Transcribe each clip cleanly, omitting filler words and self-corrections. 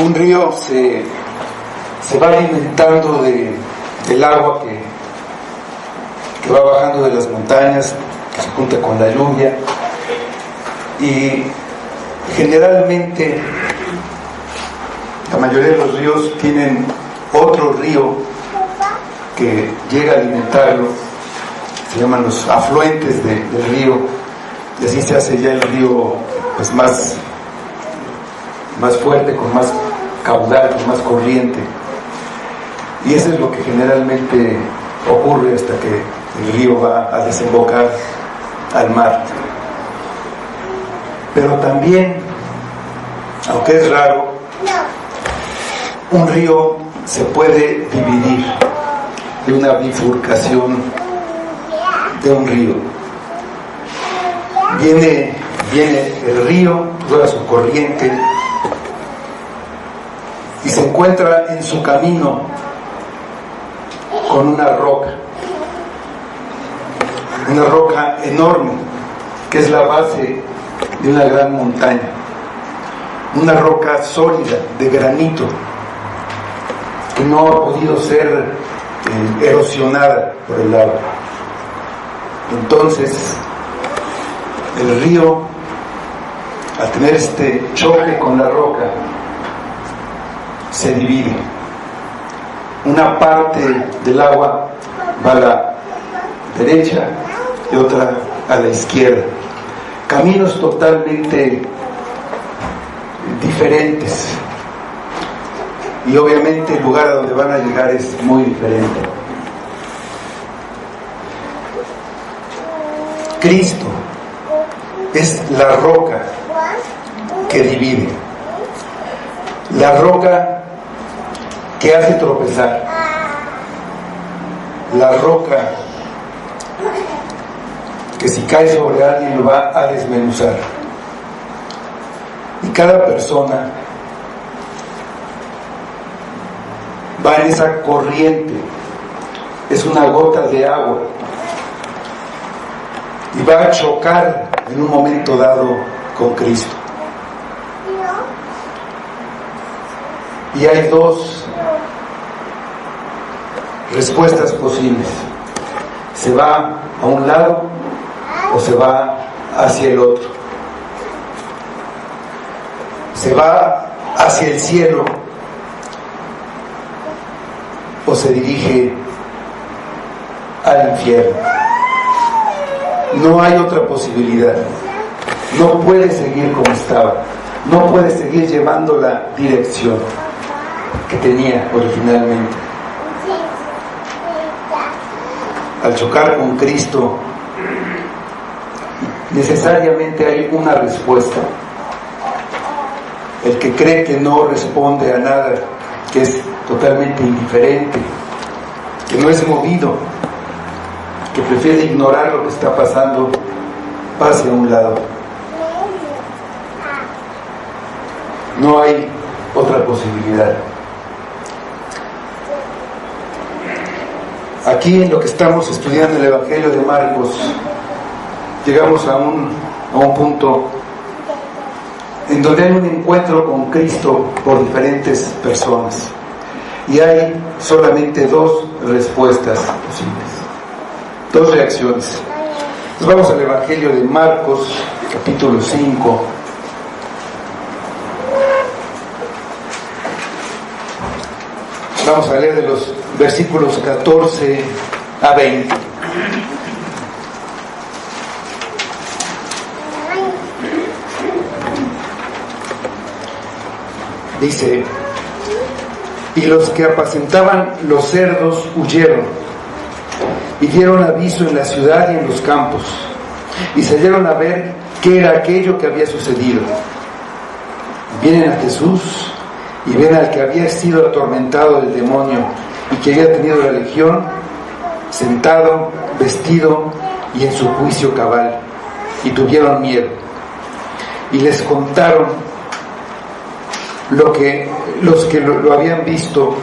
un río se va alimentando del agua que va bajando de las montañas, que se junta con la lluvia, y generalmente la mayoría de los ríos tienen otro río que llega a alimentarlo. Se llaman los afluentes del río, y así se hace ya el río pues más fuerte, con más caudal, con más corriente. Y eso es lo que generalmente ocurre hasta que el río va a desembocar al mar. Pero también, aunque es raro, un río se puede dividir, de una bifurcación de un río. Viene el río, toda su corriente, y se encuentra en su camino con una roca enorme, que es la base de una gran montaña, una roca sólida de granito que no ha podido ser erosionada por el agua. Entonces el río, al tener este choque con la roca, se divide. Una parte del agua va a la derecha y otra a la izquierda. Caminos totalmente diferentes. Y obviamente el lugar a donde van a llegar es muy diferente. Cristo es la roca que divide, la roca que hace tropezar, la roca que si cae sobre alguien lo va a desmenuzar. Y cada persona va en esa corriente, es una gota de agua, y va a chocar en un momento dado con Cristo. Y hay dos respuestas posibles: se va a un lado o se va hacia el otro. Se va hacia el cielo o se dirige al infierno. No hay otra posibilidad. No puede seguir como estaba, no puede seguir llevando la dirección que tenía originalmente. Al chocar con Cristo, necesariamente hay una respuesta. El que cree que no responde a nada, que es totalmente indiferente, que no es movido, que prefiere ignorar lo que está pasando, pase a un lado. No hay otra posibilidad. Aquí, en lo que estamos estudiando el Evangelio de Marcos, llegamos a un punto en donde hay un encuentro con Cristo por diferentes personas, y hay solamente dos respuestas posibles, dos reacciones. Entonces vamos al Evangelio de Marcos, capítulo 5. Vamos a leer de los versículos 14 a 20. Dice: y los que apacentaban los cerdos huyeron y dieron aviso en la ciudad y en los campos, y salieron a ver qué era aquello que había sucedido. Vienen a Jesús y ven al que había sido atormentado del demonio y que había tenido la legión, sentado, vestido y en su juicio cabal, y tuvieron miedo. Y les contaron los que lo habían visto,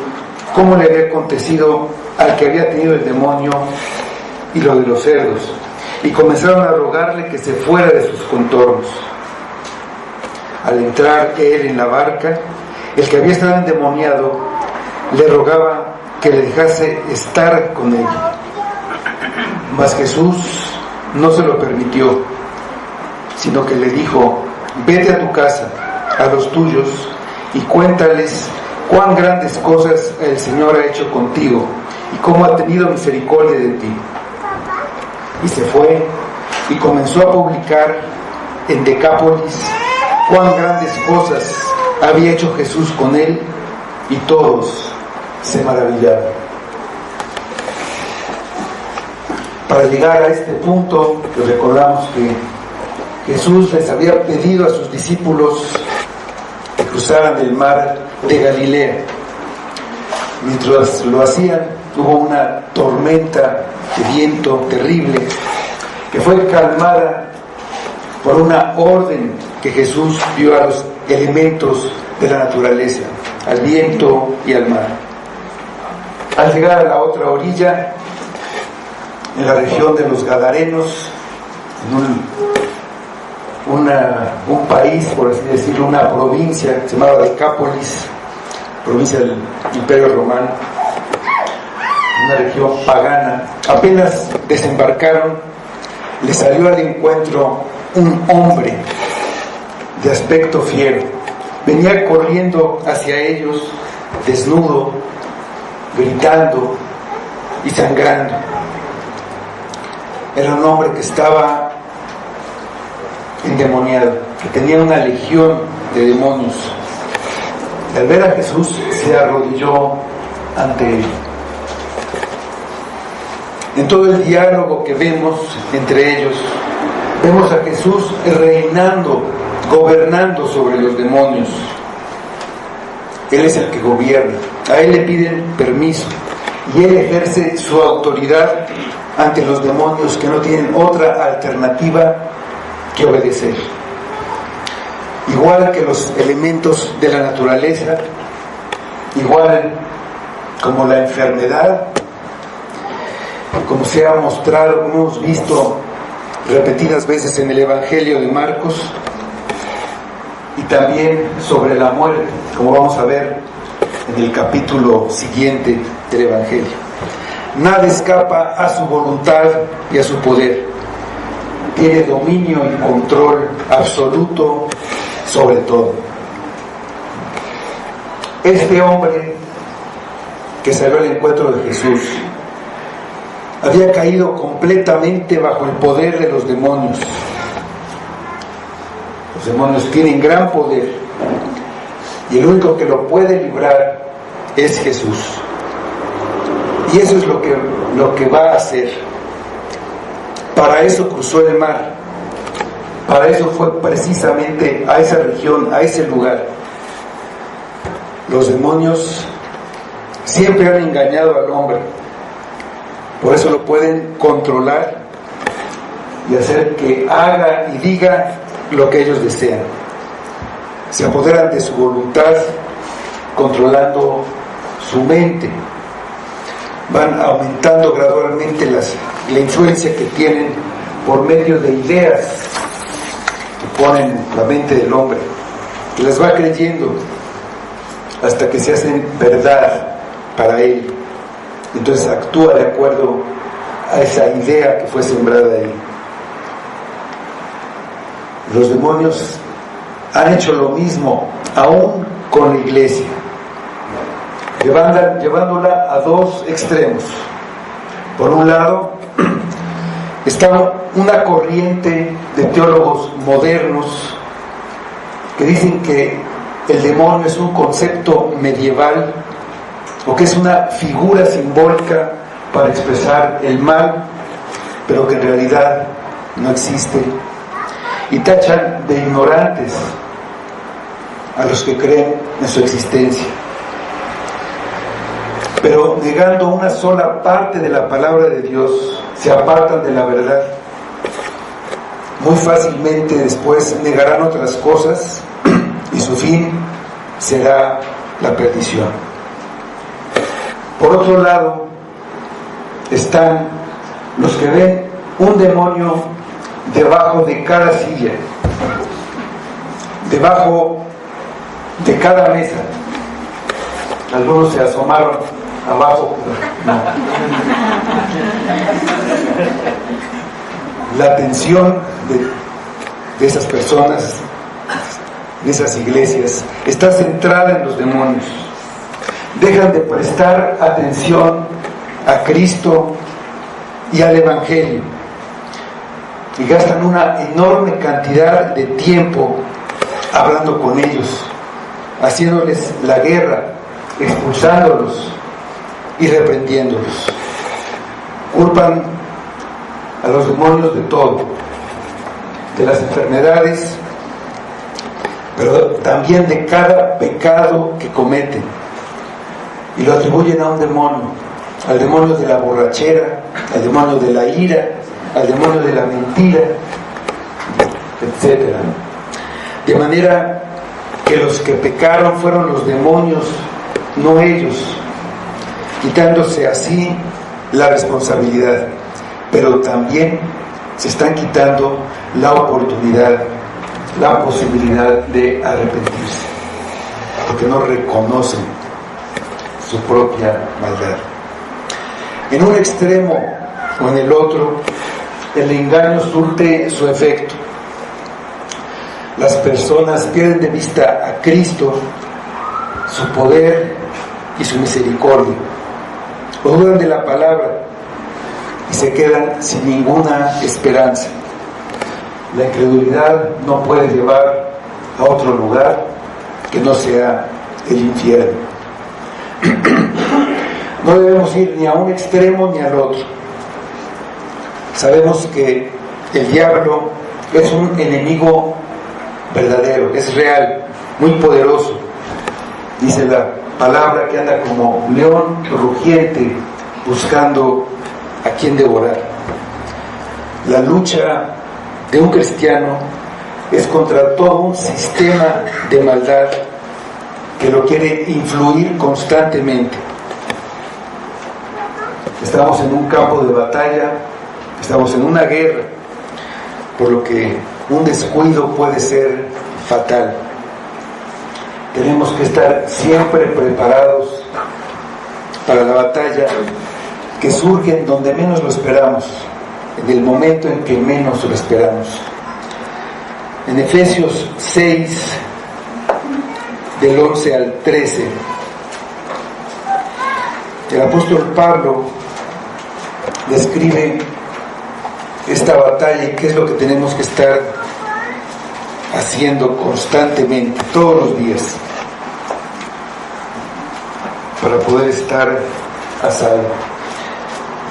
cómo le había acontecido al que había tenido el demonio y lo de los cerdos, y comenzaron a rogarle que se fuera de sus contornos. Al entrar él en la barca, el que había estado endemoniado, le rogaba que le dejase estar con él. Mas Jesús no se lo permitió, sino que le dijo: vete a tu casa, a los tuyos, y cuéntales cuán grandes cosas el Señor ha hecho contigo y cómo ha tenido misericordia de ti. Y se fue y comenzó a publicar en Decápolis cuán grandes cosas había hecho Jesús con él, y todos se maravillaron. Para llegar a este punto, pues recordamos que Jesús les había pedido a sus discípulos que cruzaran el mar de Galilea. Mientras lo hacían, hubo una tormenta de viento terrible que fue calmada por una orden que Jesús dio a los elementos de la naturaleza, al viento y al mar. Al llegar a la otra orilla, en la región de los Gadarenos, en un país, por así decirlo, una provincia que se llamaba Decápolis, provincia del Imperio Romano, una región pagana, apenas desembarcaron, le salió al encuentro un hombre de aspecto fiero. Venía corriendo hacia ellos, desnudo, gritando y sangrando. Era un hombre que estaba endemoniado, que tenía una legión de demonios. Y al ver a Jesús, se arrodilló ante él. En todo el diálogo que vemos entre ellos, vemos a Jesús reinando, gobernando sobre los demonios. Él es el que gobierna. A él le piden permiso y él ejerce su autoridad ante los demonios, que no tienen otra alternativa que obedecer. Igual que los elementos de la naturaleza, igual como la enfermedad, como se ha mostrado, como hemos visto repetidas veces en el Evangelio de Marcos, y también sobre la muerte, como vamos a ver en el capítulo siguiente del Evangelio. Nada escapa a su voluntad y a su poder. Tiene dominio y control absoluto sobre todo. Este hombre que salió al encuentro de Jesús había caído completamente bajo el poder de los demonios. Los demonios tienen gran poder y el único que lo puede librar es Jesús. Y eso es lo que va a hacer. Para eso cruzó el mar. Para eso fue precisamente a esa región, a ese lugar. Los demonios siempre han engañado al hombre. Por eso lo pueden controlar y hacer que haga y diga lo que ellos desean. Se apoderan de su voluntad, controlando su mente. Van aumentando gradualmente la influencia que tienen por medio de ideas que ponen en la mente del hombre, que las va creyendo hasta que se hacen verdad para él. Entonces actúa de acuerdo a esa idea que fue sembrada ahí. Los demonios han hecho lo mismo aún con la iglesia, llevándola a dos extremos. Por un lado está una corriente de teólogos modernos que dicen que el demonio es un concepto medieval, o que es una figura simbólica para expresar el mal, pero que en realidad no existe, y tachan de ignorantes a los que creen en su existencia. Pero negando una sola parte de la palabra de Dios, se apartan de la verdad. Muy fácilmente después negarán otras cosas y su fin será la perdición. Por otro lado, están los que ven un demonio debajo de cada silla, debajo de cada mesa, Algunos se asomaron abajo, pero no. La atención de esas personas, de esas iglesias, está centrada en los demonios. Dejan de prestar atención a Cristo y al Evangelio y gastan una enorme cantidad de tiempo hablando con ellos, haciéndoles la guerra, expulsándolos y reprendiéndolos. Culpan a los demonios de todo, de las enfermedades, pero también de cada pecado que cometen, y lo atribuyen a un demonio, al demonio de la borrachera, al demonio de la ira, al demonio de la mentira, etc. De manera que los que pecaron fueron los demonios, no ellos, quitándose así la responsabilidad, pero también se están quitando la oportunidad, la posibilidad de arrepentirse, porque no reconocen su propia maldad. En un extremo o en el otro, el engaño surte su efecto. Las personas pierden de vista a Cristo, su poder y su misericordia, o dudan de la palabra y se quedan sin ninguna esperanza. La incredulidad no puede llevar a otro lugar que no sea el infierno. No debemos ir ni a un extremo ni al otro. Sabemos que el diablo es un enemigo verdadero, es real, muy poderoso. Dice la palabra que anda como león rugiente buscando a quien devorar. La lucha de un cristiano es contra todo un sistema de maldad que lo quiere influir constantemente. Estamos en un campo de batalla, estamos en una guerra, por lo que un descuido puede ser fatal. Tenemos que estar siempre preparados para la batalla que surge en donde menos lo esperamos, en el momento en que menos lo esperamos. En Efesios 6, del 11 al 13, el apóstol Pablo describe esta batalla y qué es lo que tenemos que estar haciendo constantemente, todos los días, para poder estar a salvo.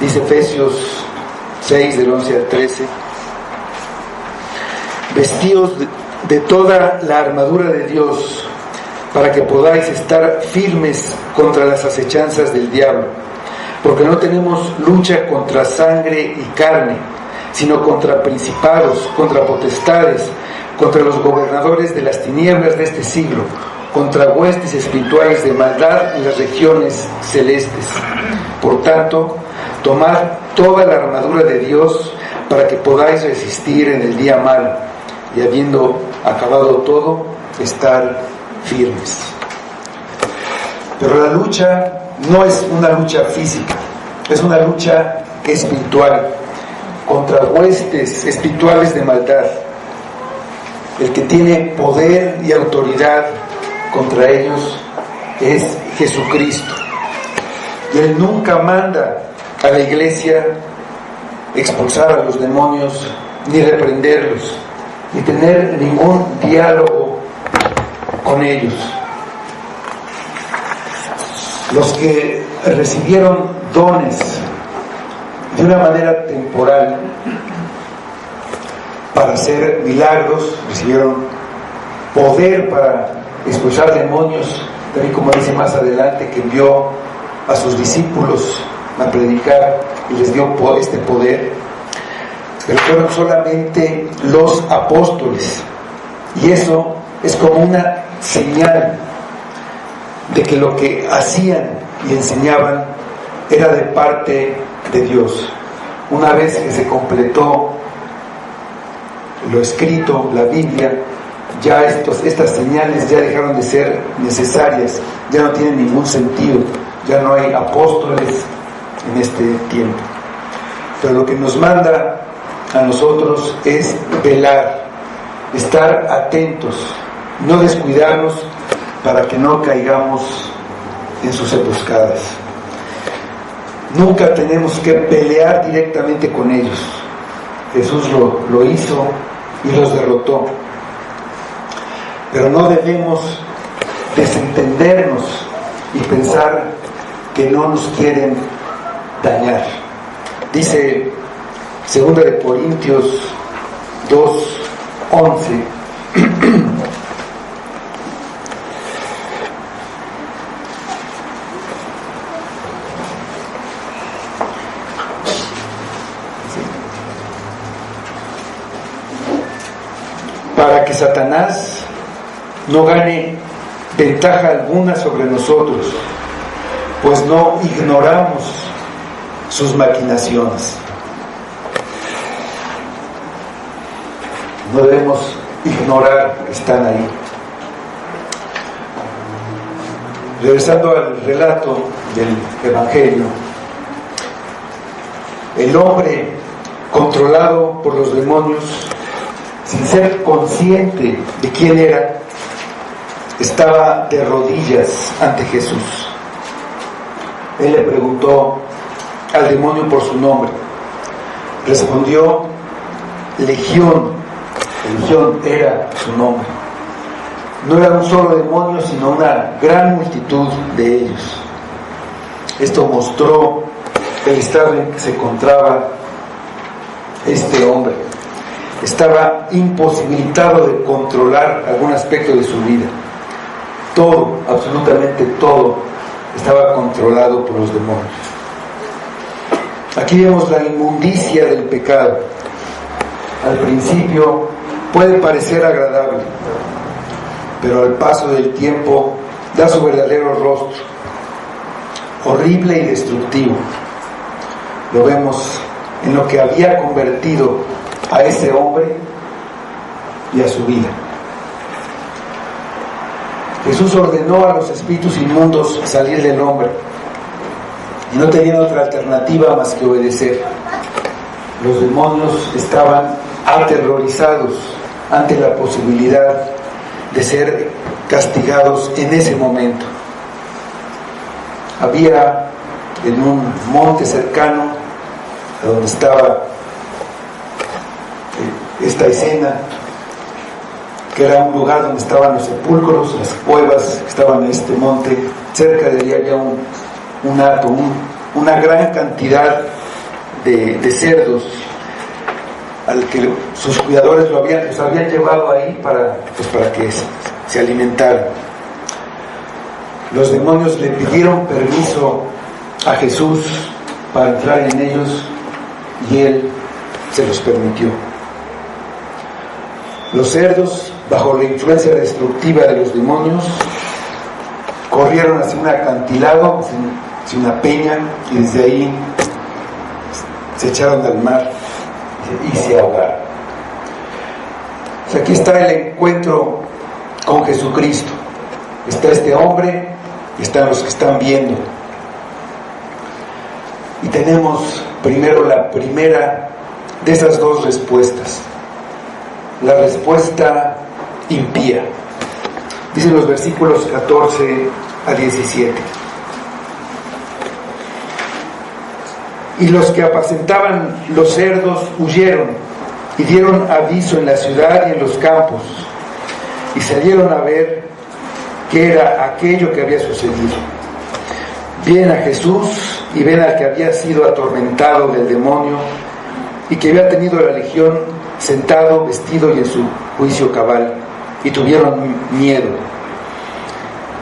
Dice Efesios 6, del 11 al 13: vestíos de toda la armadura de Dios, para que podáis estar firmes contra las acechanzas del diablo, porque no tenemos lucha contra sangre y carne, sino contra principados, contra potestades, contra los gobernadores de las tinieblas de este siglo, contra huestes espirituales de maldad en las regiones celestes. Por tanto, tomad toda la armadura de Dios para que podáis resistir en el día malo, y habiendo acabado todo, estar firmes. Pero la lucha no es una lucha física, es una lucha espiritual, contra huestes espirituales de maldad. El que tiene poder y autoridad contra ellos es Jesucristo. Y Él nunca manda a la iglesia expulsar a los demonios, ni reprenderlos, ni tener ningún diálogo con ellos. Los que recibieron dones de una manera temporal para hacer milagros, recibieron poder para expulsar demonios, también como dice más adelante, que envió a sus discípulos a predicar y les dio este poder, pero fueron solamente los apóstoles, y eso es como una señal de que lo que hacían y enseñaban era de parte de Dios. Una vez que se completó lo escrito, la Biblia, ya estas señales ya dejaron de ser necesarias, ya no tienen ningún sentido, ya no hay apóstoles en este tiempo. Pero lo que nos manda a nosotros es velar, estar atentos, no descuidarnos para que no caigamos en sus emboscadas. Nunca tenemos que pelear directamente con ellos. Jesús lo hizo y los derrotó. Pero no debemos desentendernos y pensar que no nos quieren dañar. Dice 2 Corintios 2:11. Para que Satanás no gane ventaja alguna sobre nosotros, pues no ignoramos sus maquinaciones. No debemos ignorar que están ahí. Regresando al relato del Evangelio, el hombre controlado por los demonios, sin ser consciente de quién era, estaba de rodillas ante Jesús. Él le preguntó al demonio por su nombre. Respondió Legión. Legión era su nombre. No era un solo demonio, sino una gran multitud de ellos. Esto mostró el estado en que se encontraba este hombre. Estaba imposibilitado de controlar algún aspecto de su vida. Todo, absolutamente todo, estaba controlado por los demonios. Aquí vemos la inmundicia del pecado. Al principio puede parecer agradable, pero al paso del tiempo da su verdadero rostro, horrible y destructivo. Lo vemos en lo que había convertido a ese hombre y a su vida. Jesús ordenó a los espíritus inmundos salir del hombre y no tenían otra alternativa más que obedecer. Los demonios estaban aterrorizados ante la posibilidad de ser castigados en ese momento. Había en un monte cercano a donde estaba esta escena, que era un lugar donde estaban los sepulcros, las cuevas que estaban en este monte. Cerca de allí había un hato, una gran cantidad de cerdos al que sus cuidadores los habían llevado ahí para que se alimentaran. Los demonios le pidieron permiso a Jesús para entrar en ellos y él se los permitió. Los cerdos, bajo la influencia destructiva de los demonios, corrieron hacia un acantilado, hacia una peña, y desde ahí se echaron al mar y se ahogaron. O sea, aquí está el encuentro con Jesucristo. Está este hombre y están los que están viendo. Y tenemos primero la primera de esas dos respuestas, la respuesta impía. Dicen los versículos 14 a 17. Y los que apacentaban los cerdos huyeron y dieron aviso en la ciudad y en los campos, y salieron a ver qué era aquello que había sucedido. Vienen a Jesús y ven al que había sido atormentado del demonio y que había tenido la legión sentado, vestido y en su juicio cabal, y tuvieron miedo.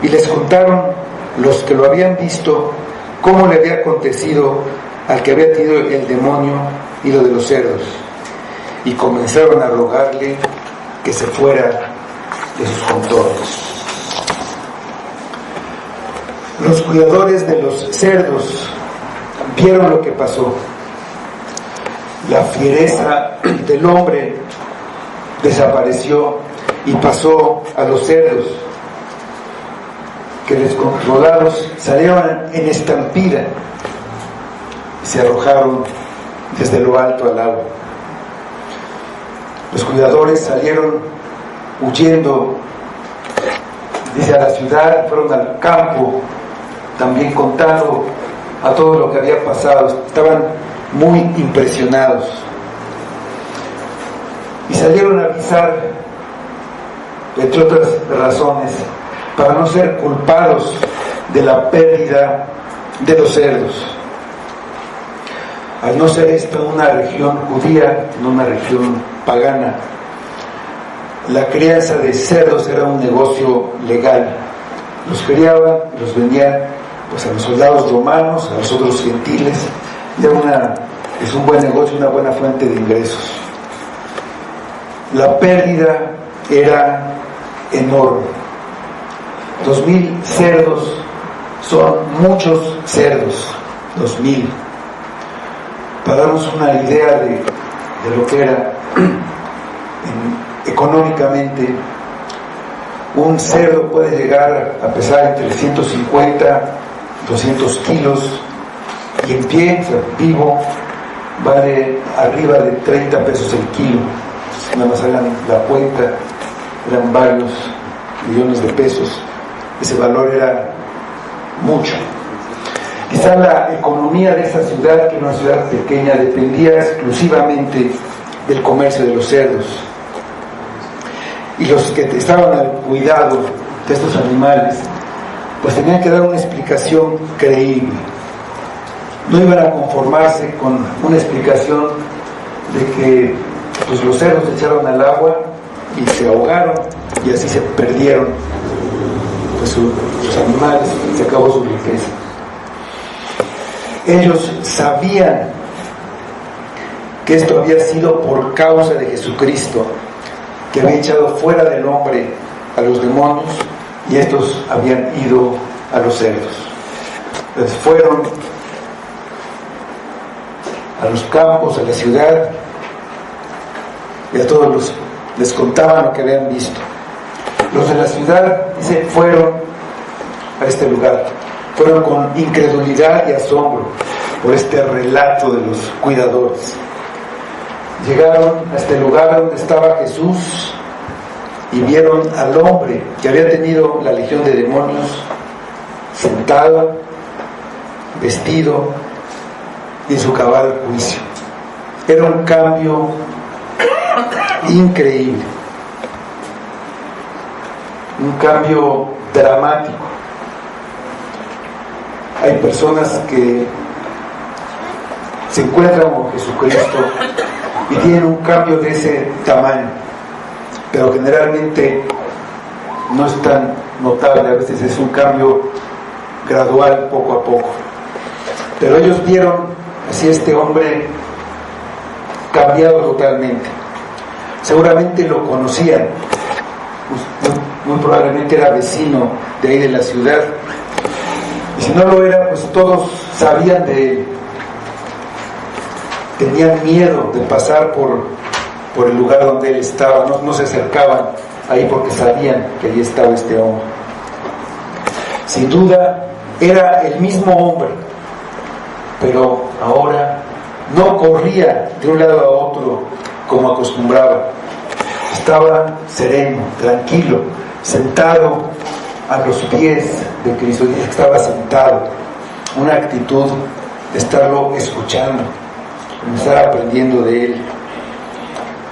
Y les contaron los que lo habían visto cómo le había acontecido al que había tenido el demonio y lo de los cerdos, y comenzaron a rogarle que se fuera de sus contornos. Los cuidadores de los cerdos vieron lo que pasó. La fiereza del hombre desapareció y pasó a los cerdos, que descontrolados salieron en estampida y se arrojaron desde lo alto al agua. Los cuidadores salieron huyendo, dice, a la ciudad, fueron al campo, también contando a todo lo que había pasado. Estaban muy impresionados y salieron a avisar, entre otras razones, para no ser culpados de la pérdida de los cerdos. Al no ser esta una región judía, no una región pagana, la crianza de cerdos era un negocio legal. Los criaban, los vendían pues a los soldados romanos, a los otros gentiles. Es un buen negocio, una buena fuente de ingresos. La pérdida era enorme. 2,000 cerdos son muchos cerdos. 2,000. Para darnos una idea de lo que era económicamente, un cerdo puede llegar a pesar entre 150 200 kilos, y en pie, o sea, vivo, vale arriba de 30 pesos el kilo. Nada más hagan la cuenta, eran varios millones de pesos. Ese valor era mucho. Quizá la economía de esa ciudad, que era una ciudad pequeña, dependía exclusivamente del comercio de los cerdos. Y los que estaban al cuidado de estos animales, pues tenían que dar una explicación creíble. No iban a conformarse con una explicación de que pues, los cerdos se echaron al agua y se ahogaron y así se perdieron pues, sus animales, se acabó su riqueza. Ellos sabían que esto había sido por causa de Jesucristo, que había echado fuera del hombre a los demonios, y estos habían ido a los cerdos. Entonces fueron a los campos, a la ciudad, y a todos les contaban lo que habían visto. Los de la ciudad, dice, fueron a este lugar. Fueron con incredulidad y asombro por este relato de los cuidadores. Llegaron a este lugar donde estaba Jesús y vieron al hombre que había tenido la legión de demonios sentado, vestido y en su cabal juicio. Era un cambio increíble, un cambio dramático. Hay personas que se encuentran con Jesucristo y tienen un cambio de ese tamaño, pero generalmente no es tan notable. A veces es un cambio gradual, poco a poco. Pero ellos vieron así este hombre cambiado totalmente. Seguramente lo conocían, muy probablemente era vecino de ahí de la ciudad, y si no lo era, pues todos sabían de él. Tenían miedo de pasar por el lugar donde él estaba, no se acercaban ahí porque sabían que allí estaba este hombre. Sin duda era el mismo hombre, pero ahora no corría de un lado a otro como acostumbraba. Estaba sereno, tranquilo, sentado a los pies de Cristo. Dice que estaba sentado, una actitud de estarlo escuchando, de estar aprendiendo de él.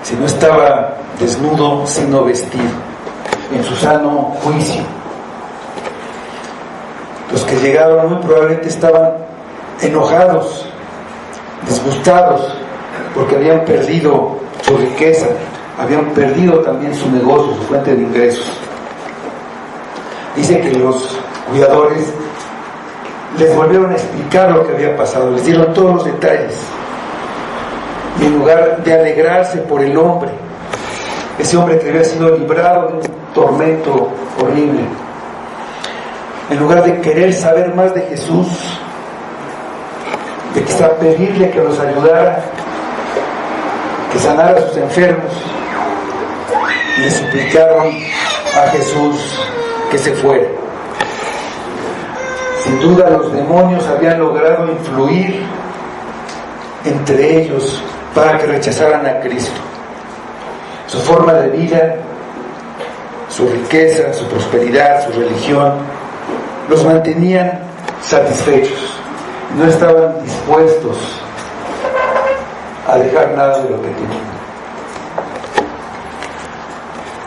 Si no estaba desnudo, sino vestido, en su sano juicio. Los que llegaron muy probablemente estaban enojados, disgustados, porque habían perdido su riqueza, habían perdido también su negocio, su fuente de ingresos. Dice que los cuidadores les volvieron a explicar lo que había pasado, les dieron todos los detalles, y en lugar de alegrarse por el hombre, ese hombre que había sido librado de un tormento horrible, en lugar de querer saber más de Jesús, de quizá pedirle que los ayudara, que sanara a sus enfermos, le suplicaron a Jesús que se fuera. Sin duda los demonios habían logrado influir entre ellos para que rechazaran a Cristo. Su forma de vida, su riqueza, su prosperidad, su religión, los mantenían satisfechos. No estaban dispuestos a dejar nada de lo que tenían.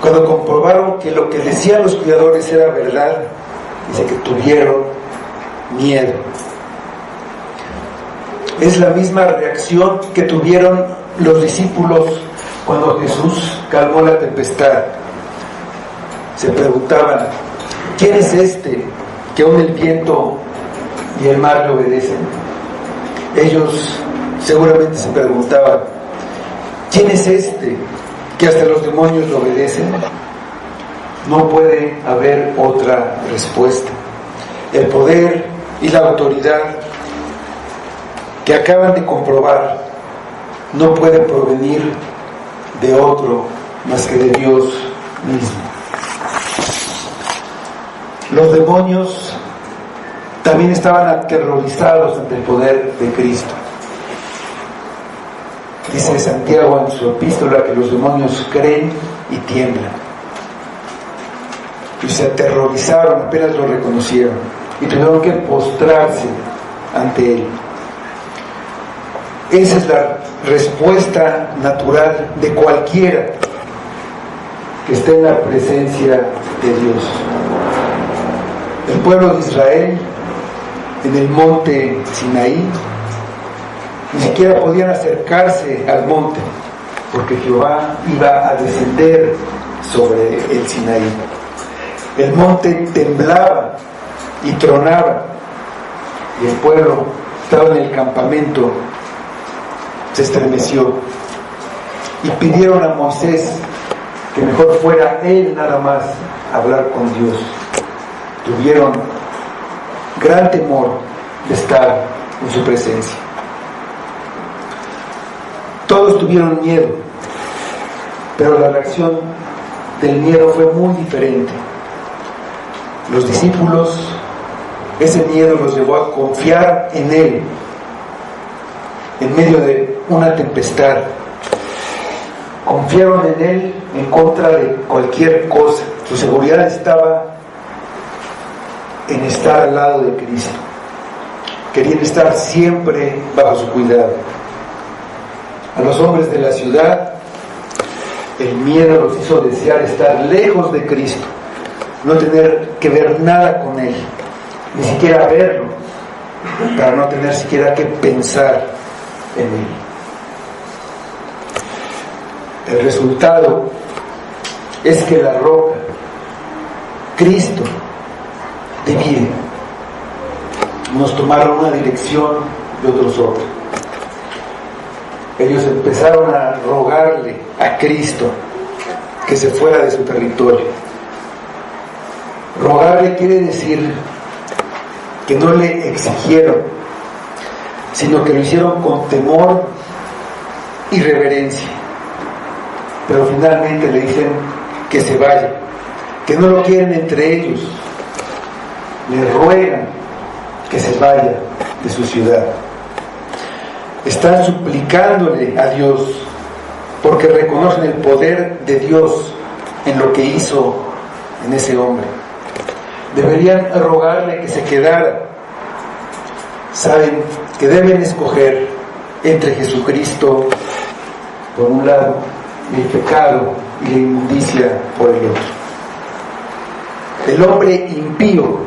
Cuando comprobaron que lo que decían los cuidadores era verdad, dice que tuvieron miedo. Es la misma reacción que tuvieron los discípulos cuando Jesús calmó la tempestad. Se preguntaban: ¿quién es este que aún el viento y el mar le obedecen? Ellos seguramente se preguntaban: ¿quién es este que hasta los demonios le obedecen? No puede haber otra respuesta. El poder y la autoridad que acaban de comprobar no puede provenir de otro más que de Dios mismo. Los demonios también estaban aterrorizados ante el poder de Cristo. Dice Santiago en su epístola que los demonios creen y tiemblan. Y se aterrorizaron, apenas lo reconocieron, y tuvieron que postrarse ante Él. Esa es la respuesta natural de cualquiera que esté en la presencia de Dios. El pueblo de Israel, en el monte Sinaí, ni siquiera podían acercarse al monte, porque Jehová iba a descender sobre el Sinaí. El monte temblaba y tronaba, y el pueblo estaba en el campamento, se estremeció, y pidieron a Moisés que mejor fuera él nada más a hablar con Dios. Tuvieron gran temor de estar en su presencia. Todos tuvieron miedo, pero la reacción del miedo fue muy diferente. Los discípulos, ese miedo los llevó a confiar en Él en medio de una tempestad. Confiaron en Él en contra de cualquier cosa. Su seguridad estaba en estar al lado de Cristo. Querían estar siempre bajo su cuidado. A los hombres de la ciudad, el miedo los hizo desear estar lejos de Cristo, no tener que ver nada con Él, ni siquiera verlo, para no tener siquiera que pensar en Él. El resultado es que la roca, Cristo, divide. Unos tomaron una dirección y otros otra. Ellos empezaron a rogarle a Cristo que se fuera de su territorio. Rogarle quiere decir que no le exigieron, sino que lo hicieron con temor y reverencia. Pero finalmente le dicen que se vaya, que no lo quieren entre ellos. Le ruegan que se vaya de su ciudad. Están suplicándole a Dios porque reconocen el poder de Dios en lo que hizo en ese hombre. Deberían rogarle que se quedara. Saben que deben escoger entre Jesucristo por un lado y el pecado y la inmundicia por el otro. El hombre impío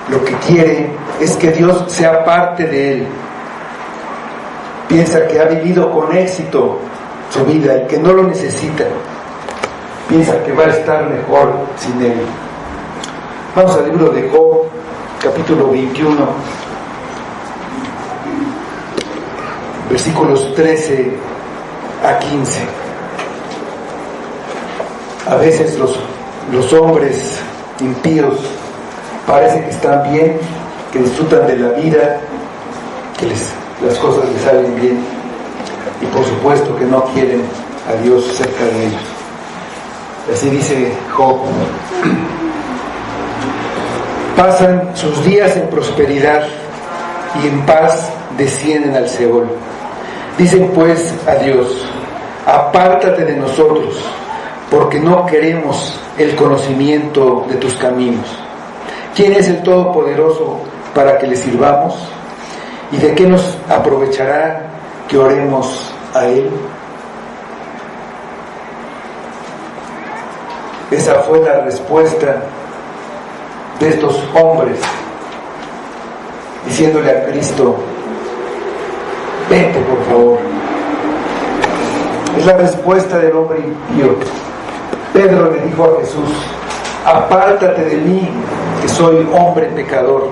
lo que quiere es que Dios sea parte de él. Piensa que ha vivido con éxito su vida y que no lo necesita. Piensa que va a estar mejor sin él. Vamos al libro de Job, capítulo 21, versículos 13 a 15. A veces los hombres impíos parece que están bien, que disfrutan de la vida, que las cosas les salen bien, y por supuesto que no quieren a Dios cerca de ellos. Así dice Job. Pasan sus días en prosperidad y en paz descienden al Seol. Dicen pues a Dios: apártate de nosotros, porque no queremos el conocimiento de tus caminos. ¿Quién es el Todopoderoso para que le sirvamos? ¿Y de qué nos aprovechará que oremos a Él? Esa fue la respuesta de estos hombres, diciéndole a Cristo: vente por favor. Es la respuesta del hombre impío. Pedro le dijo a Jesús: apártate de mí, que soy hombre pecador.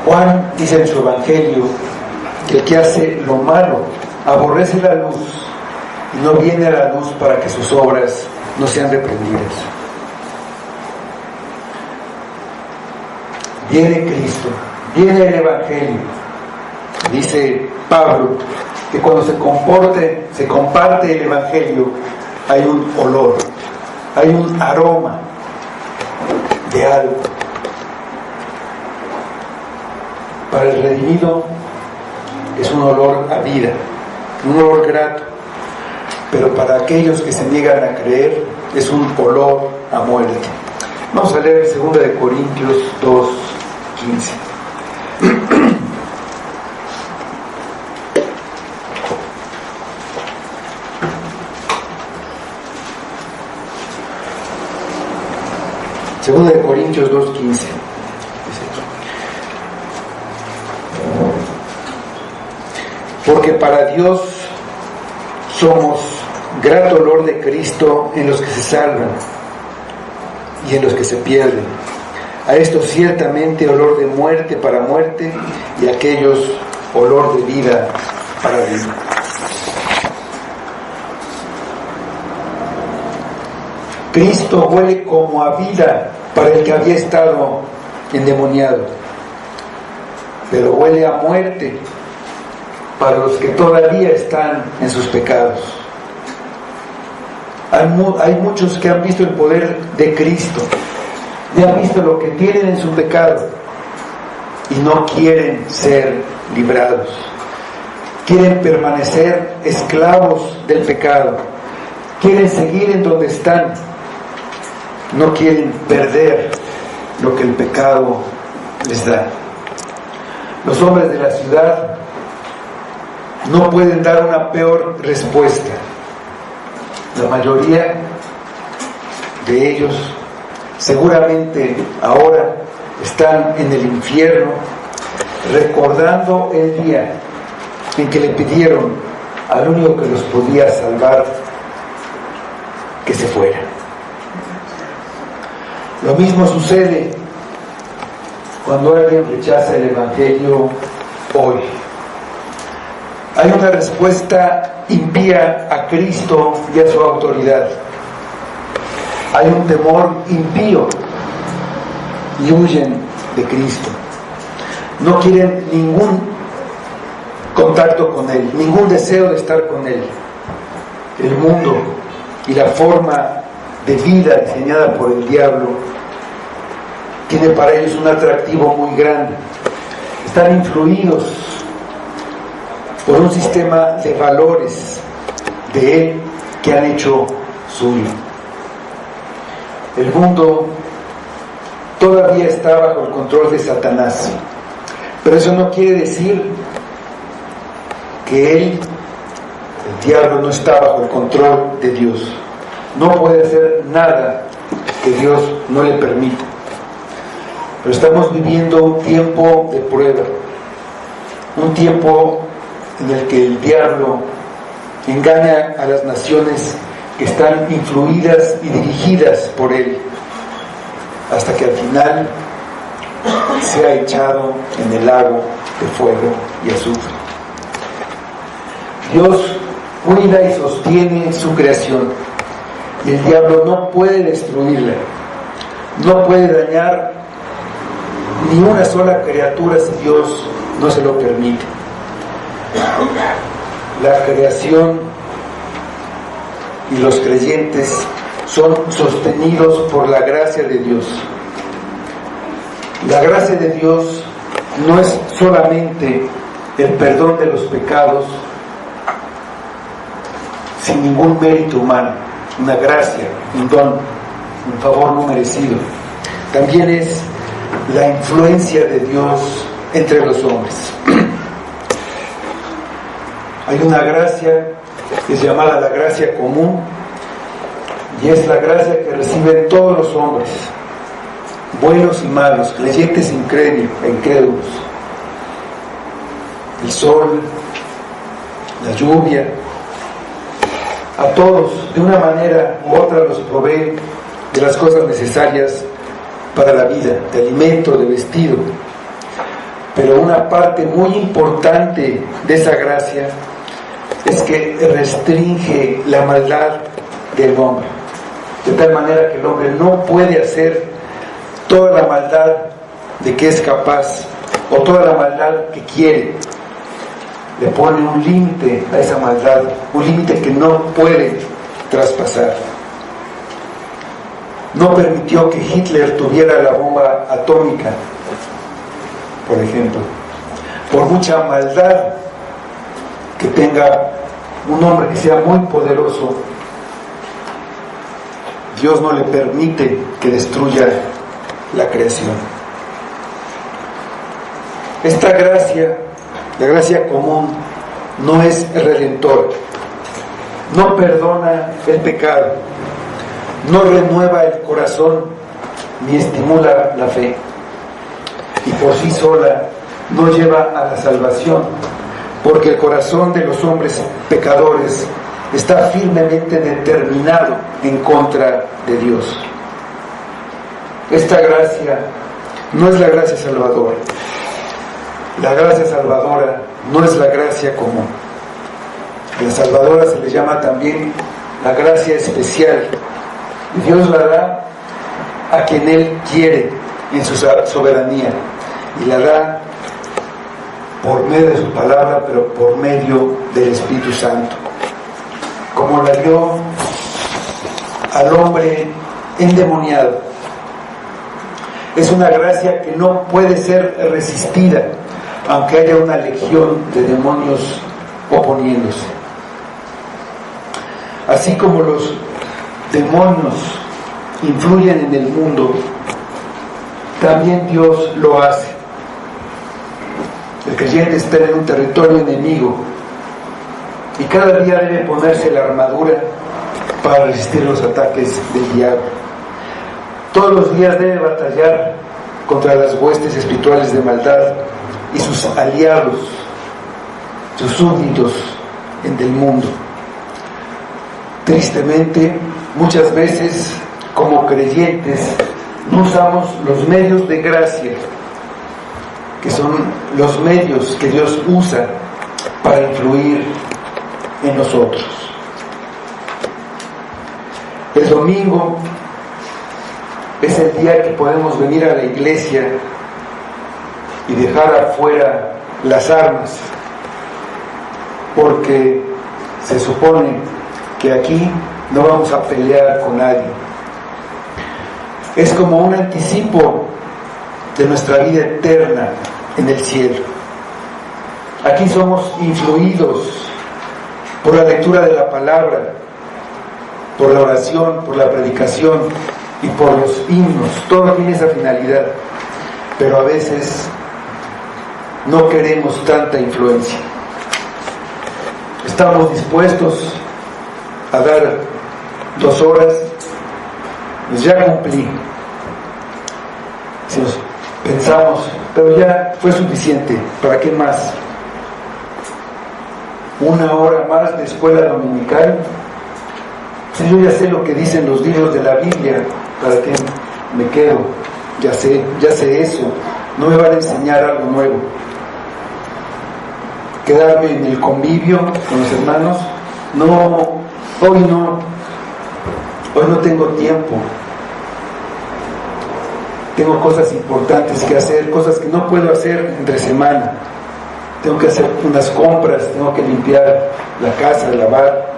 Juan dice en su evangelio que el que hace lo malo aborrece la luz y no viene a la luz para que sus obras no sean reprendidas. Viene Cristo, viene el evangelio. Dice Pablo que cuando se comparte el evangelio, hay un olor, hay un aroma de algo. Para el redimido es un olor a vida, un olor grato, pero para aquellos que se niegan a creer es un olor a muerte. Vamos a leer 2 Corintios 2:15. Segunda de Corintios 2:15. Porque para Dios somos grato olor de Cristo en los que se salvan y en los que se pierden. A estos ciertamente olor de muerte para muerte, y a aquellos olor de vida para vida. Cristo huele como a vida para el que había estado endemoniado, pero huele a muerte para los que todavía están en sus pecados. Hay muchos que han visto el poder de Cristo y han visto lo que tienen en su pecado y no quieren ser librados. Quieren permanecer esclavos del pecado. Quieren seguir en donde están. No quieren perder lo que el pecado les da. Los hombres de la ciudad no pueden dar una peor respuesta. La mayoría de ellos seguramente ahora están en el infierno, recordando el día en que le pidieron al único que los podía salvar que se fuera. Lo mismo sucede cuando alguien rechaza el evangelio hoy. Hay una respuesta impía a Cristo y a su autoridad. Hay un temor impío y huyen de Cristo. No quieren ningún contacto con Él, ningún deseo de estar con Él. El mundo y la forma de vida diseñada por el diablo tiene para ellos un atractivo muy grande. Están influidos por un sistema de valores de Él que han hecho suyo. El mundo todavía está bajo el control de Satanás, pero eso no quiere decir que él, el diablo, no está bajo el control de Dios. No puede hacer nada que Dios no le permita. Pero estamos viviendo un tiempo de prueba, un tiempo en el que el diablo engaña a las naciones que están influidas y dirigidas por él, hasta que al final sea echado en el lago de fuego y azufre. Dios cuida y sostiene su creación, y el diablo no puede destruirla, no puede dañar ni una sola criatura si Dios no se lo permite. La creación y los creyentes son sostenidos por la gracia de Dios. La gracia de Dios no es solamente el perdón de los pecados sin ningún mérito humano, una gracia, un don, un favor no merecido. También es la influencia de Dios entre los hombres. Hay una gracia que es llamada la gracia común, y es la gracia que reciben todos los hombres, buenos y malos, creyentes e incrédulos. El sol, la lluvia, a todos de una manera u otra los provee de las cosas necesarias para la vida, de alimento, de vestido. Pero una parte muy importante de esa gracia es que restringe la maldad del hombre, de tal manera que el hombre no puede hacer toda la maldad de que es capaz o toda la maldad que quiere. Le pone un límite a esa maldad, un límite que no puede traspasar. No permitió que Hitler tuviera la bomba atómica, por ejemplo. Por mucha maldad que tenga un hombre que sea muy poderoso, Dios no le permite que destruya la creación. Esta gracia, la gracia común, no es redentora, no perdona el pecado, no renueva el corazón ni estimula la fe, y por sí sola no lleva a la salvación, porque el corazón de los hombres pecadores está firmemente determinado en contra de Dios. Esta gracia no es la gracia salvadora. La gracia salvadora no es la gracia común. A la salvadora se le llama también la gracia especial. Y Dios la da a quien Él quiere en su soberanía, y la da por medio de su palabra, pero por medio del Espíritu Santo, como la dio al hombre endemoniado. Es una gracia que no puede ser resistida, aunque haya una legión de demonios oponiéndose. Así como los demonios influyen en el mundo, también Dios lo hace. El creyente está en un territorio enemigo y cada día debe ponerse la armadura para resistir los ataques del diablo. Todos los días debe batallar contra las huestes espirituales de maldad y sus aliados, sus súbditos en el mundo. Tristemente, muchas veces como creyentes no usamos los medios de gracia, que son los medios que Dios usa para influir en nosotros. El domingo es el día que podemos venir a la iglesia y dejar afuera las armas, porque se supone que aquí no vamos a pelear con nadie. Es como un anticipo de nuestra vida eterna en el cielo. Aquí somos influidos por la lectura de la palabra, por la oración, por la predicación y por los himnos. Todo tiene esa finalidad, pero a veces no queremos tanta influencia. Estamos dispuestos a dar 2 horas, pues ya cumplí. Si nos pensamos, pero ya fue suficiente, ¿para qué más? 1 hora más de escuela dominical. Si yo ya sé lo que dicen los libros de la Biblia, ¿para qué me quedo? Ya sé eso, no me van a enseñar algo nuevo. Quedarme en el convivio con los hermanos, no, hoy no tengo tiempo. Tengo cosas importantes que hacer, cosas que no puedo hacer entre semana. Tengo que hacer unas compras, tengo que limpiar la casa, lavar.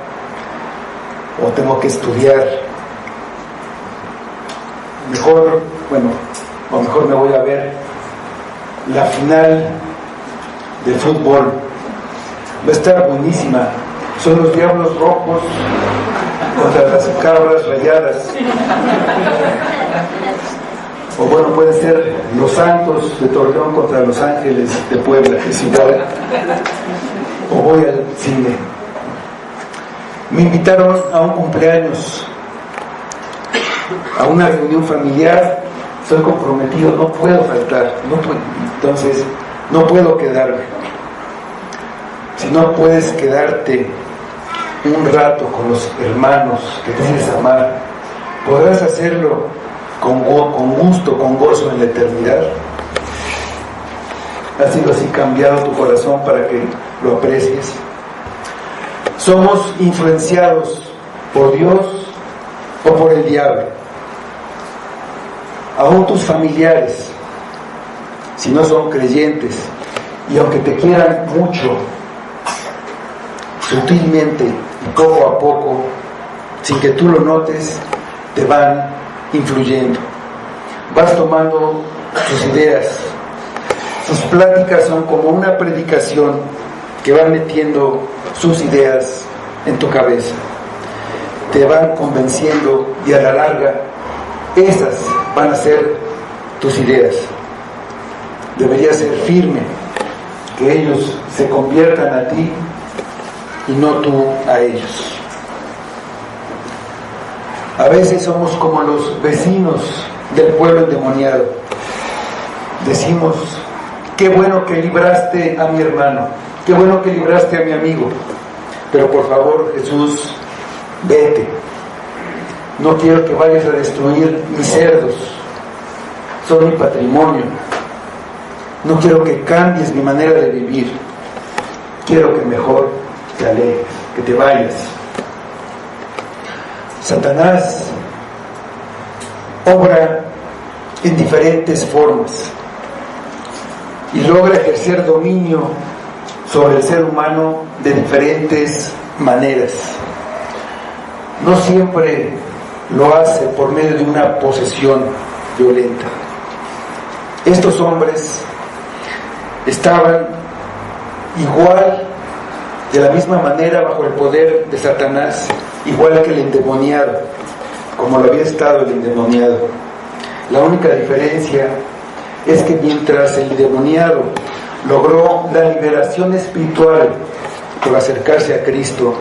o tengo que estudiar. Mejor me voy a ver la final de fútbol. Va a estar buenísima. Son los Diablos Rojos contra las Cabras Rayadas. O bueno, puede ser los Santos de Torreón contra Los Ángeles de Puebla, que es igual. O voy al cine. Me invitaron a un cumpleaños, a una reunión familiar. Estoy comprometido, no puedo faltar, entonces no puedo quedarme. Si no puedes quedarte un rato con los hermanos que quieres amar, podrás hacerlo con gusto, con gozo en la eternidad. Ha sido así cambiado tu corazón para que lo aprecies. Somos influenciados por Dios o por el diablo. Aún tus familiares, si no son creyentes, y aunque te quieran mucho, sutilmente y poco a poco, sin que tú lo notes, te van influyendo. Vas tomando sus ideas. Sus pláticas son como una predicación que va metiendo sus ideas en tu cabeza. Te van convenciendo y a la larga esas van a ser tus ideas. Deberías ser firme, que ellos se conviertan a ti y no tú a ellos. A veces somos como los vecinos del pueblo endemoniado. Decimos: qué bueno que libraste a mi hermano, qué bueno que libraste a mi amigo, pero por favor, Jesús, vete. No quiero que vayas a destruir mis cerdos, son mi patrimonio. No quiero que cambies mi manera de vivir. Quiero que mejor te alejes, que te vayas. Satanás obra en diferentes formas y logra ejercer dominio sobre el ser humano de diferentes maneras. No siempre lo hace por medio de una posesión violenta. Estos hombres estaban igual, de la misma manera, bajo el poder de Satanás, igual que el endemoniado, como lo había estado el endemoniado. La única diferencia es que mientras el endemoniado logró la liberación espiritual por acercarse a Cristo,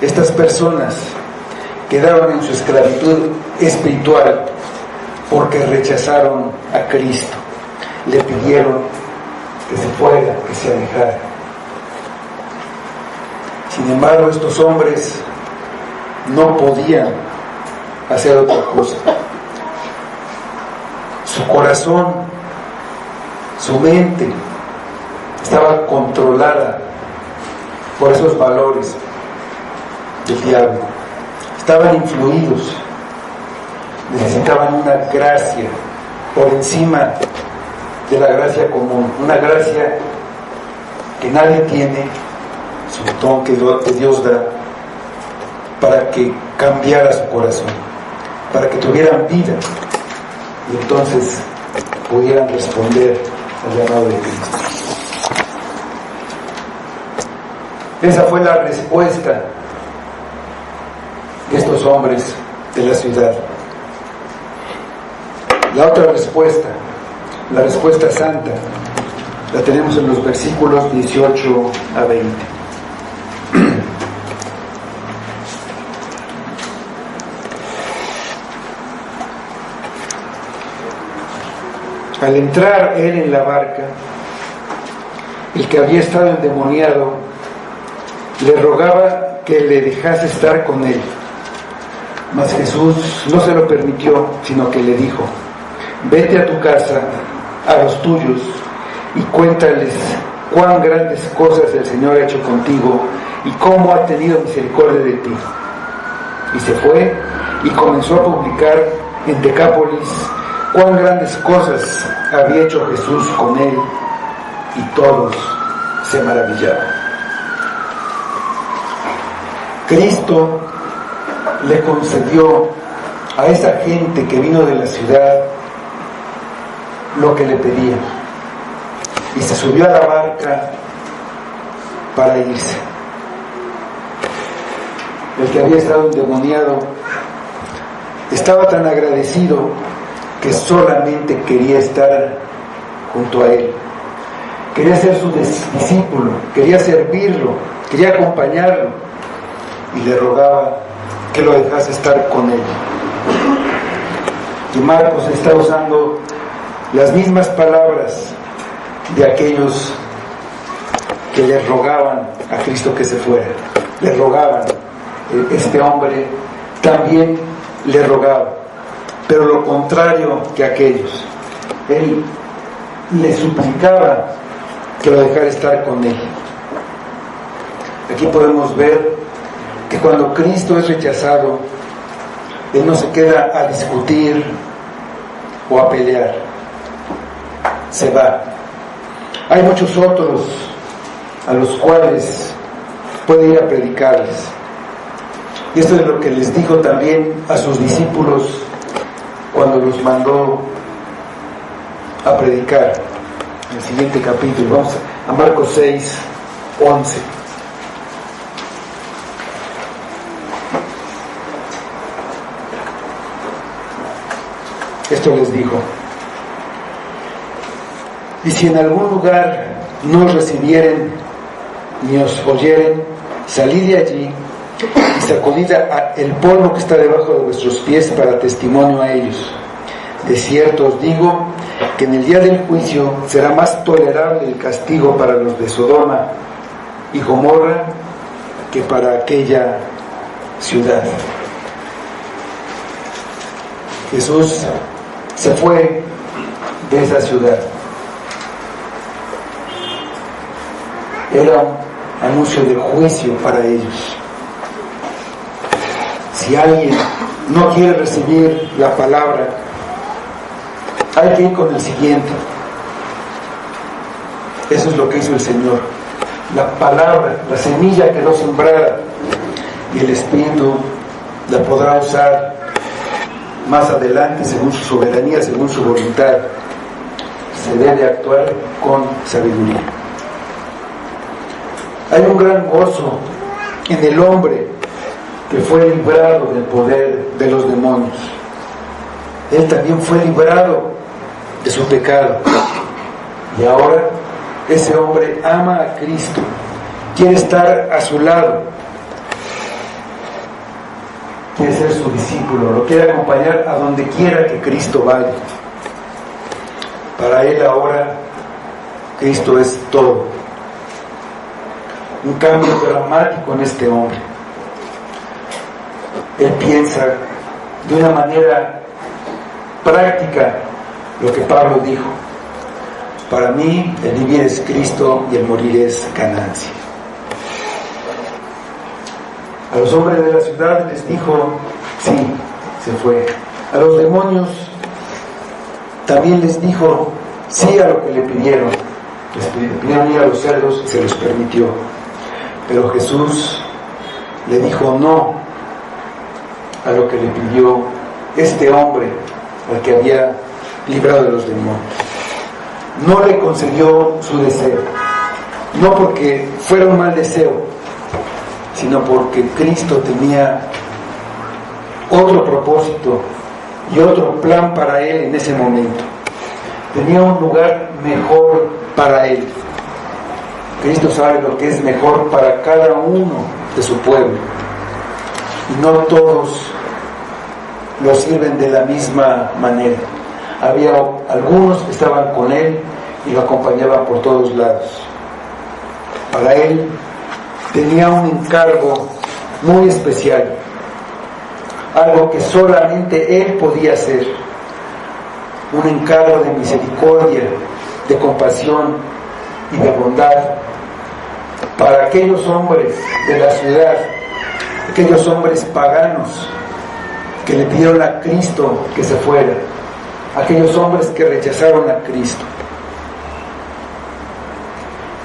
estas personas quedaron en su esclavitud espiritual porque rechazaron a Cristo. Le pidieron que se fuera, que se alejara. Sin embargo, estos hombres no podían hacer otra cosa. Su corazón, su mente estaba controlada por esos valores del diablo. Estaban influidos, necesitaban una gracia por encima de la gracia común, una gracia que nadie tiene, su don que Dios da, para que cambiara su corazón, para que tuvieran vida y entonces pudieran responder al llamado de Cristo. Esa fue la respuesta de estos hombres de la ciudad. La otra respuesta, la respuesta santa, la tenemos en los versículos 18 a 20. Al entrar él en la barca, el que había estado endemoniado le rogaba que le dejase estar con él. Mas Jesús no se lo permitió, sino que le dijo: vete a tu casa, a los tuyos, y cuéntales cuán grandes cosas el Señor ha hecho contigo y cómo ha tenido misericordia de ti. Y se fue y comenzó a publicar en Decápolis cuán grandes cosas había hecho Jesús con él, y todos se maravillaban. Cristo le concedió a esa gente que vino de la ciudad lo que le pedía, y se subió a la barca para irse. El que había estado endemoniado estaba tan agradecido que solamente quería estar junto a él, quería ser su discípulo, quería servirlo, quería acompañarlo, y le rogaba que lo dejase estar con él. Y Marcos está usando las mismas palabras de aquellos que le rogaban a Cristo que se fuera. Le rogaban. Este hombre también le rogaba, pero lo contrario que aquellos. Él le suplicaba que lo dejara estar con él. Aquí podemos ver que cuando Cristo es rechazado, Él no se queda a discutir o a pelear, se va. Hay muchos otros a los cuales puede ir a predicarles, y esto es lo que les dijo también a sus discípulos cuando los mandó a predicar. En el siguiente capítulo vamos a Marcos 6, 11. Esto les dijo: y si en algún lugar no os recibieren ni os oyeren, salid de allí y sacudid el polvo que está debajo de vuestros pies para testimonio a ellos. De cierto os digo que en el día del juicio será más tolerable el castigo para los de Sodoma y Gomorra que para aquella ciudad. Jesús se fue de esa ciudad. Era un anuncio de juicio para ellos. Si alguien no quiere recibir la palabra, hay que ir con el siguiente. Eso es lo que hizo el Señor. La palabra, la semilla quedó sembrada, y el Espíritu la podrá usar más adelante según su soberanía, según su voluntad. Se debe actuar con sabiduría. Hay un gran gozo en el hombre que fue librado del poder de los demonios. Él también fue librado de su pecado, y ahora ese hombre ama a Cristo, quiere estar a su lado, quiere ser su discípulo, lo quiere acompañar a donde quiera que Cristo vaya. Para él ahora Cristo es todo. Un cambio dramático en este hombre. Él piensa de una manera práctica lo que Pablo dijo: para mí el vivir es Cristo y el morir es ganancia. A los hombres de la ciudad les dijo: sí, se fue. A los demonios también les dijo sí a lo que le pidieron. Les pidieron ir a los cerdos y se les permitió. Pero Jesús le dijo no a lo que le pidió este hombre al que había librado de los demonios. No le concedió su deseo, no porque fuera un mal deseo, sino porque Cristo tenía otro propósito y otro plan para él en ese momento. Tenía un lugar mejor para él. Cristo sabe lo que es mejor para cada uno de su pueblo, y no todos lo sirven de la misma manera. Había algunos que estaban con él y lo acompañaban por todos lados. Para él tenía un encargo muy especial, algo que solamente él podía hacer, un encargo de misericordia, de compasión y de bondad para aquellos hombres de la ciudad, aquellos hombres paganos que le pidieron a Cristo que se fuera, aquellos hombres que rechazaron a Cristo.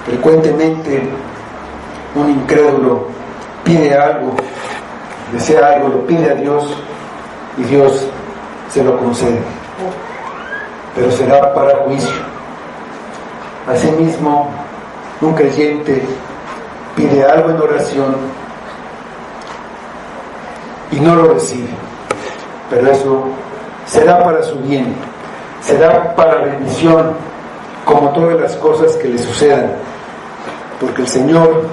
Frecuentemente un incrédulo pide algo desea algo, lo pide a Dios y Dios se lo concede, pero será para juicio. Asimismo, un creyente pide algo en oración y no lo recibe, pero eso será para su bien, será para bendición, como todas las cosas que le sucedan, porque el Señor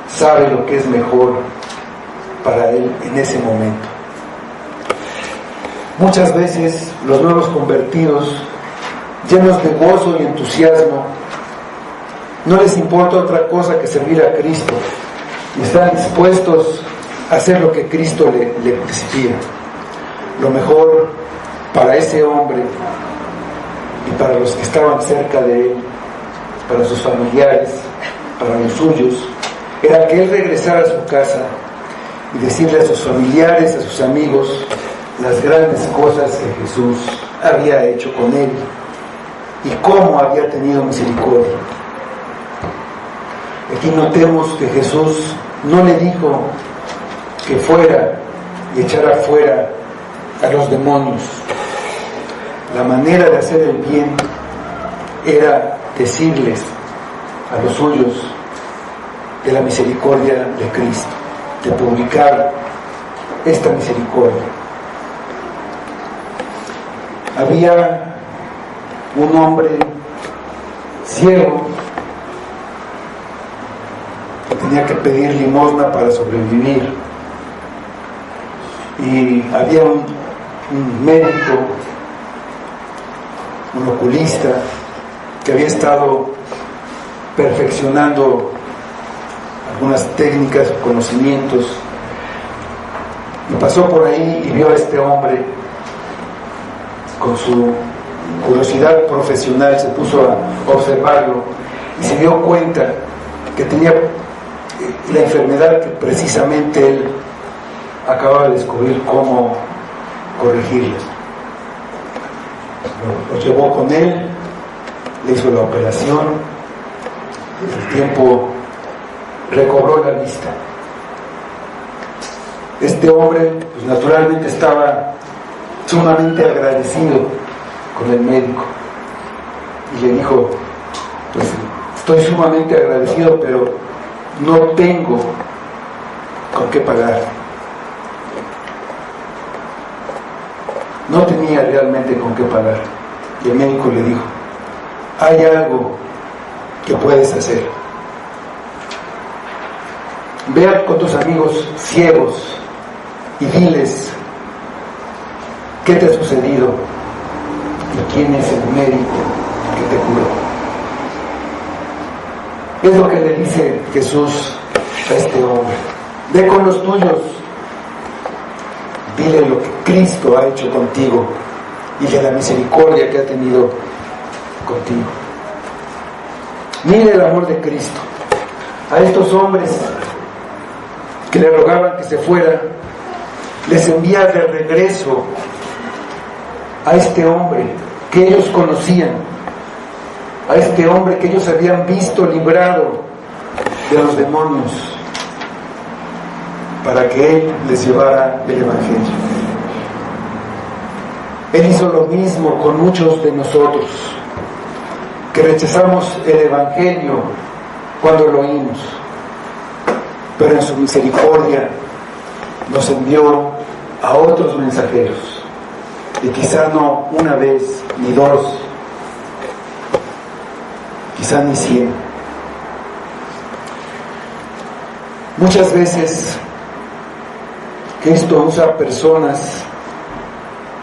sabe lo que es mejor para él en ese momento. Muchas veces los nuevos convertidos, llenos de gozo y entusiasmo, no les importa otra cosa que servir a Cristo y están dispuestos a hacer lo que Cristo le pide. Lo mejor para ese hombre y para los que estaban cerca de él, para sus familiares, para los suyos, era que él regresara a su casa y decirle a sus familiares, a sus amigos, las grandes cosas que Jesús había hecho con él y cómo había tenido misericordia. Aquí notemos que Jesús no le dijo que fuera y echara fuera a los demonios. La manera de hacer el bien era decirles a los suyos de la misericordia de Cristo, de publicar esta misericordia. Había un hombre ciego que tenía que pedir limosna para sobrevivir, y había un médico, un oculista, que había estado perfeccionando algunas técnicas o conocimientos, y pasó por ahí y vio a este hombre. Con su curiosidad profesional se puso a observarlo y se dio cuenta que tenía la enfermedad que precisamente él acababa de descubrir cómo corregirla. Lo llevó con él, le hizo la operación, y al tiempo recobró la vista. Este hombre, pues naturalmente estaba sumamente agradecido con el médico y le dijo: pues estoy sumamente agradecido, pero no tengo con qué pagar. No tenía realmente con qué pagar. Y el médico le dijo: hay algo que puedes hacer. Ve con tus amigos ciegos y diles qué te ha sucedido y quién es el médico que te curó. Es lo que le dice Jesús a este hombre. Ve con los tuyos, dile lo que Cristo ha hecho contigo y de la misericordia que ha tenido contigo. Mire el amor de Cristo. A estos hombres que le rogaban que se fuera, les envía de regreso a este hombre que ellos conocían, a este hombre que ellos habían visto librado de los demonios, para que él les llevara el Evangelio. Él hizo lo mismo con muchos de nosotros, que rechazamos el Evangelio cuando lo oímos, pero en su misericordia nos envió a otros mensajeros, y quizá no una vez ni dos, quizá ni 100. Muchas veces Cristo usa personas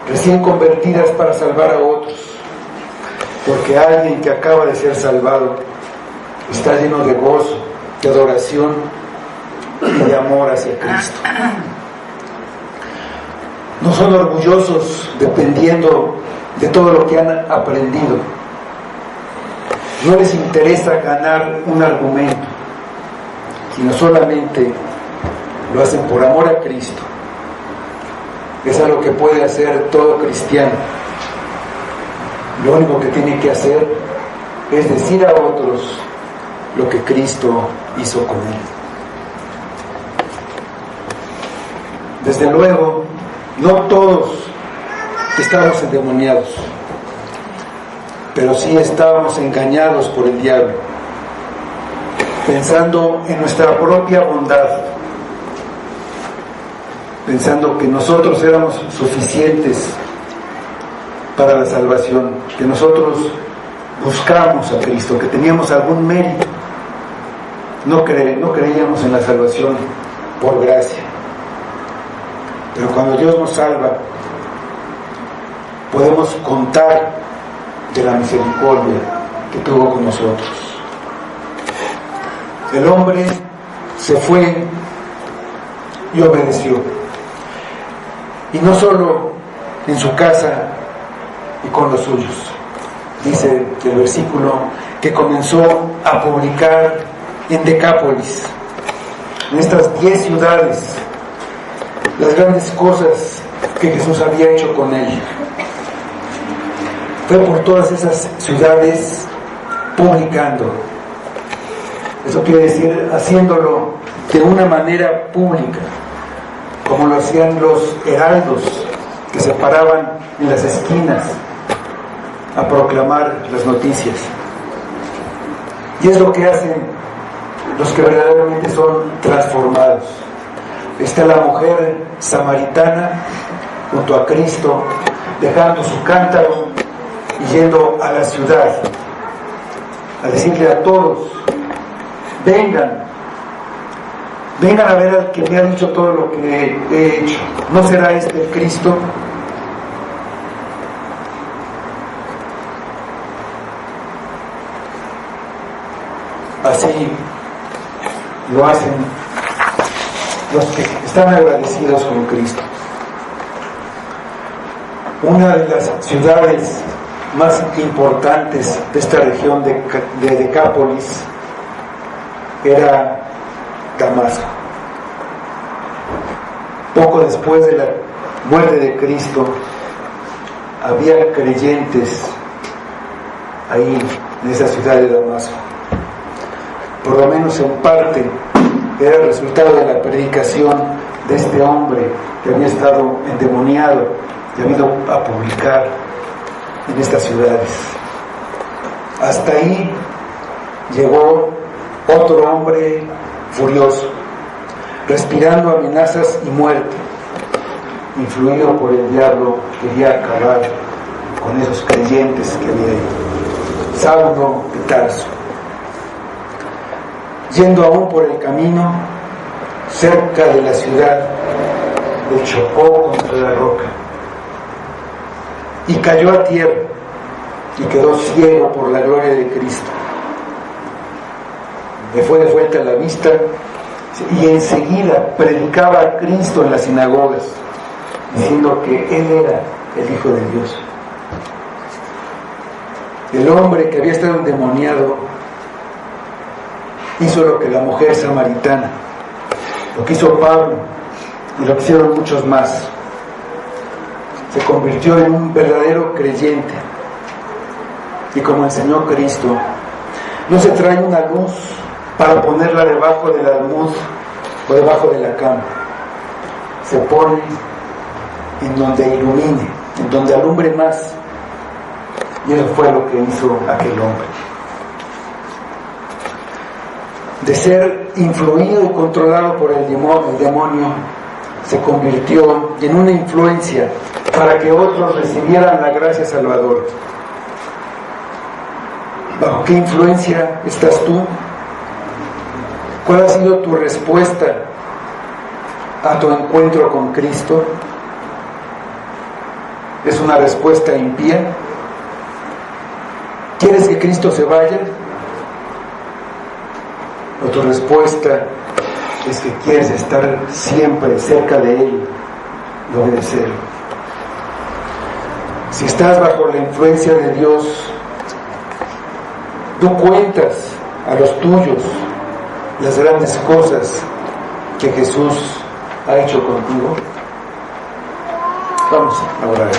recién convertidas para salvar a otros, porque alguien que acaba de ser salvado está lleno de gozo, de adoración y de amor hacia Cristo. No son orgullosos dependiendo de todo lo que han aprendido. No les interesa ganar un argumento, sino solamente lo hacen por amor a Cristo. Es algo que puede hacer todo cristiano. Lo único que tiene que hacer es decir a otros lo que Cristo hizo con él. Desde luego, no todos estábamos endemoniados, pero sí estábamos engañados por el diablo, pensando en nuestra propia bondad, pensando que nosotros éramos suficientes para la salvación, que nosotros buscamos a Cristo, que teníamos algún mérito. No creíamos en la salvación por gracia. Pero cuando Dios nos salva, podemos contar de la misericordia que tuvo con nosotros. El hombre se fue y obedeció. Y no solo en su casa y con los suyos. Dice el versículo que comenzó a publicar en Decápolis, en estas 10 ciudades, las grandes cosas que Jesús había hecho con él. Fue por todas esas ciudades publicando. Eso quiere decir haciéndolo de una manera pública, como lo hacían los heraldos que se paraban en las esquinas a proclamar las noticias. Y es lo que hacen los que verdaderamente son transformados. Está la mujer samaritana junto a Cristo, dejando su cántaro y yendo a la ciudad a decirle a todos: vengan a ver al que me ha dicho todo lo que he hecho. ¿No será este el Cristo? Así lo hacen los que están agradecidos con Cristo. Una de las ciudades más importantes de esta región de Decápolis era Damasco. Poco después de la muerte de Cristo, había creyentes ahí en esa ciudad de Damasco. Por lo menos en parte era el resultado de la predicación de este hombre que había estado endemoniado y había ido a publicar en estas ciudades. Hasta ahí llegó otro hombre furioso, respirando amenazas y muerte, influido por el diablo, quería acabar con esos creyentes que había ahí. Saulo de Tarso. Yendo aún por el camino, cerca de la ciudad, le chocó contra la roca y cayó a tierra y quedó ciego por la gloria de Cristo. Le fue de vuelta la vista y enseguida predicaba a Cristo en las sinagogas, diciendo que Él era el Hijo de Dios. El hombre que había estado endemoniado hizo lo que la mujer samaritana, lo que hizo Pablo y lo que hicieron muchos más. Se convirtió en un verdadero creyente. Y como enseñó Cristo, no se trae una luz para ponerla debajo del almud o debajo de la cama. Se pone en donde ilumine, en donde alumbre más. Y eso fue lo que hizo aquel hombre. De ser influido y controlado por el demonio, se convirtió en una influencia para que otros recibieran la gracia salvadora. ¿Bajo qué influencia estás tú? ¿Cuál ha sido tu respuesta a tu encuentro con Cristo? ¿Es una respuesta impía? ¿Quieres que Cristo se vaya? ¿O tu respuesta es que quieres estar siempre cerca de Él y obedecerlo? Si estás bajo la influencia de Dios, tú cuentas a los tuyos las grandes cosas que Jesús ha hecho contigo. Vamos a orar.